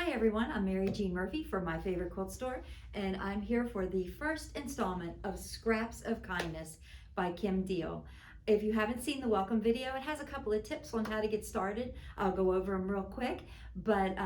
Hi everyone, I'm Mary Jean Murphy from My Favorite Quilt Store, and I'm here for the first installment of Scraps of Kindness by Kim Diehl. If you haven't seen the welcome video, it has a couple of tips on how to get started. I'll go over them real quick, but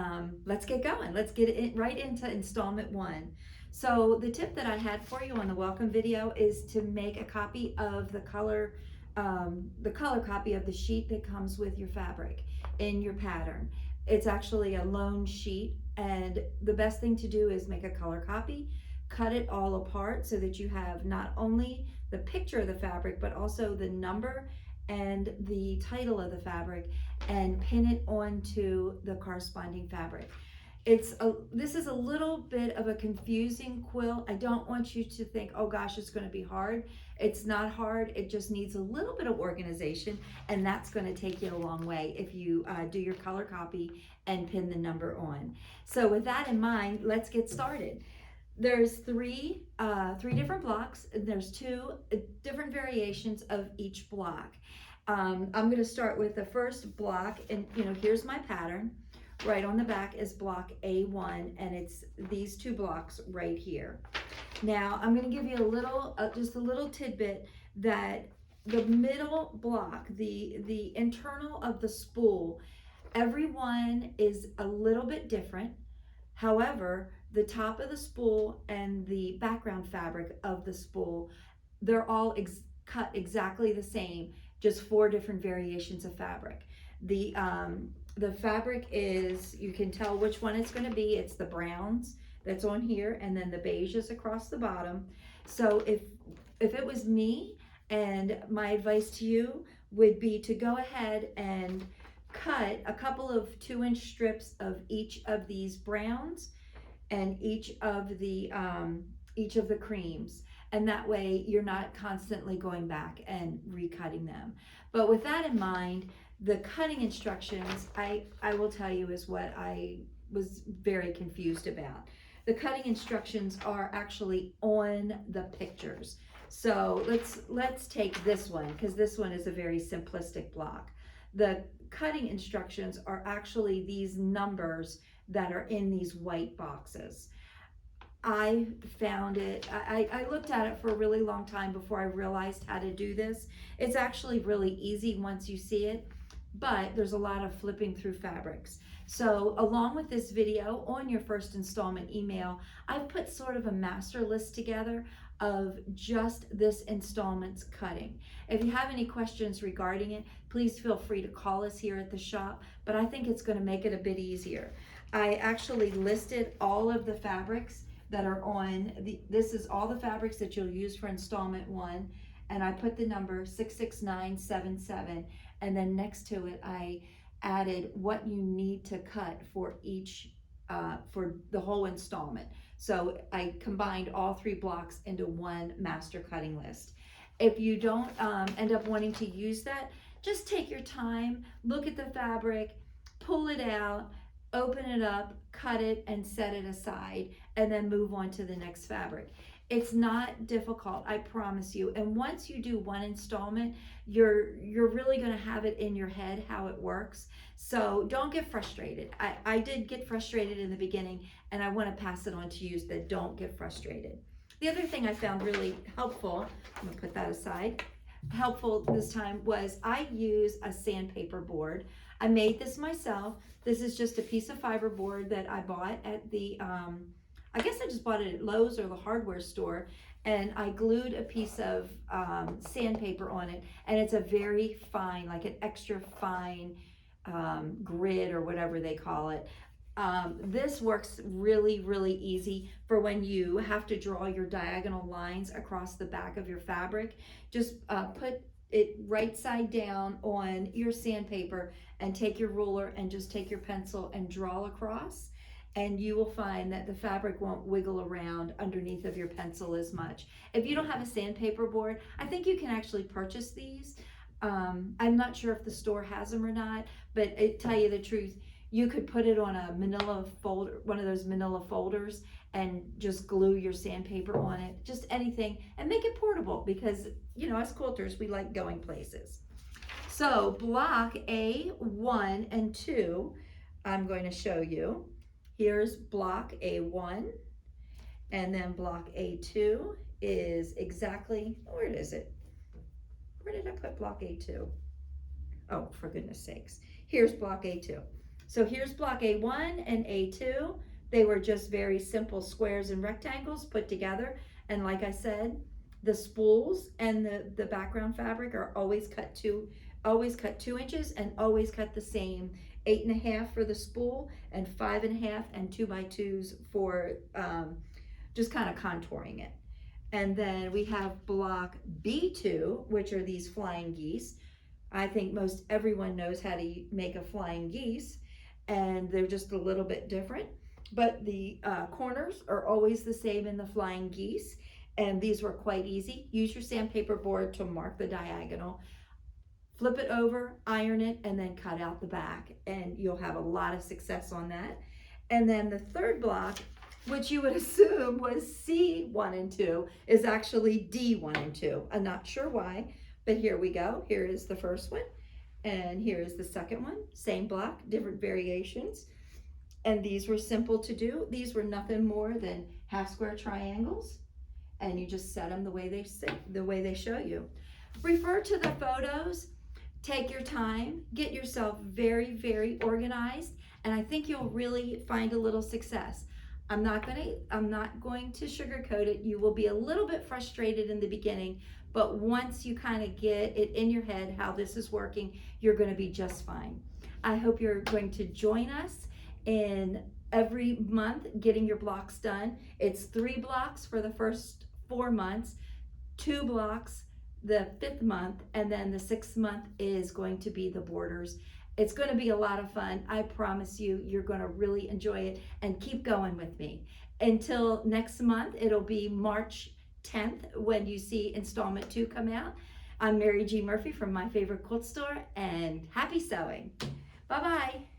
let's get going. Let's get right into installment one. So the tip that I had for you on the welcome video is to make a copy of the color copy of the sheet that comes with your fabric in your pattern. It's actually a loan sheet, and the best thing to do is make a color copy, cut it all apart so that you have not only the picture of the fabric but also the number and the title of the fabric, and pin it onto the corresponding fabric. This is a little bit of a confusing quilt. I don't want you to think, oh gosh, it's going to be hard. It's not hard. It just needs a little bit of organization, and that's going to take you a long way if you do your color copy and pin the number on. So with that in mind, let's get started. There's three different blocks. There's two different variations of each block. I'm going to start with the first block, and here's my pattern. Right on the back is block A1, and it's these two blocks right here. Now I'm going to give you a little, just a little tidbit that the middle block, the internal of the spool, everyone is a little bit different. However, the top of the spool and the background fabric of the spool, they're all cut exactly the same, just 4 different variations of fabric. The fabric is, you can tell which one it's going to be. It's the browns that's on here, and then the beiges across the bottom. So if it was me, and my advice to you would be to go ahead and cut a couple of 2-inch strips of each of these browns and each of the creams, and that way you're not constantly going back and recutting them. But with that in mind, the cutting instructions, I will tell you, is what I was very confused about. The cutting instructions are actually on the pictures. So let's take this one, because this one is a very simplistic block. The cutting instructions are actually these numbers that are in these white boxes. I found it, I looked at it for a really long time before I realized how to do this. It's actually really easy once you see it, but there's a lot of flipping through fabrics. So along with this video, on your first installment email, I've put sort of a master list together of just this installment's cutting. If you have any questions regarding it, please feel free to call us here at the shop, but I think it's going to make it a bit easier. I actually listed all of the fabrics that are on this is all the fabrics that you'll use for installment 1, and I put the number 66977, and then next to it I added what you need to cut for each for the whole installment. So I combined all 3 blocks into one master cutting list. If you don't end up wanting to use that, just take your time, look at the fabric, pull it out, open it up, cut it, and set it aside, and then move on to the next fabric. It's not difficult, I promise you. And once you do one installment, you're really going to have it in your head how it works. So don't get frustrated. I did get frustrated in the beginning, and I want to pass it on to you that don't get frustrated. The other thing I found really helpful, I'm going to put that aside, helpful this time, was I use a sandpaper board. I made this myself. This is just a piece of fiber board that I bought at the I guess I just bought it at Lowe's or the hardware store, and I glued a piece of sandpaper on it, and it's a very fine, like an extra fine grid or whatever they call it. This works really, really easy for when you have to draw your diagonal lines across the back of your fabric. Just put it right side down on your sandpaper and take your ruler and just take your pencil and draw across, and you will find that the fabric won't wiggle around underneath of your pencil as much. If you don't have a sandpaper board, I think you can actually purchase these. I'm not sure if the store has them or not, but to tell you the truth, you could put it on a manila folder, one of those manila folders, and just glue your sandpaper on it, just anything, and make it portable, because as quilters, we like going places. So block A1 and 2, I'm going to show you. Here's block A1, and then block A2 is exactly, where is it? Where did I put block A2? Oh, for goodness sakes. Here's block A2. So here's block A1 and A2. They were just very simple squares and rectangles put together. And like I said, the spools and the background fabric are always cut 2 inches, and always cut the same 8.5 for the spool and 5.5 and 2x2s for just kind of contouring it. And then we have block B2, which are these flying geese. I think most everyone knows how to make a flying geese, and they're just a little bit different. But the corners are always the same in the flying geese, and these were quite easy. Use your sandpaper board to mark the diagonal. Flip it over, iron it, and then cut out the back, and you'll have a lot of success on that. And then the third block, which you would assume was C1 and 2, is actually D1 and 2. I'm not sure why, but here we go. Here is the first one, and here is the second one. Same block, different variations. And these were simple to do. These were nothing more than half square triangles, and you just set them the way they show you. Refer to the photos. Take your time, get yourself very, very organized, and I think you'll really find a little success. I'm not going to sugarcoat it. You will be a little bit frustrated in the beginning, but once you kind of get it in your head how this is working, you're going to be just fine. I hope you're going to join us in every month getting your blocks done. It's 3 blocks for the first 4 months, 2 blocks the 5th month, and then the 6th month is going to be the borders. It's going to be a lot of fun. I promise you, you're going to really enjoy it, and keep going with me. Until next month, it'll be March 10th when you see installment 2 come out. I'm Mary G. Murphy from My Favorite Quilt Store, and happy sewing. Bye-bye.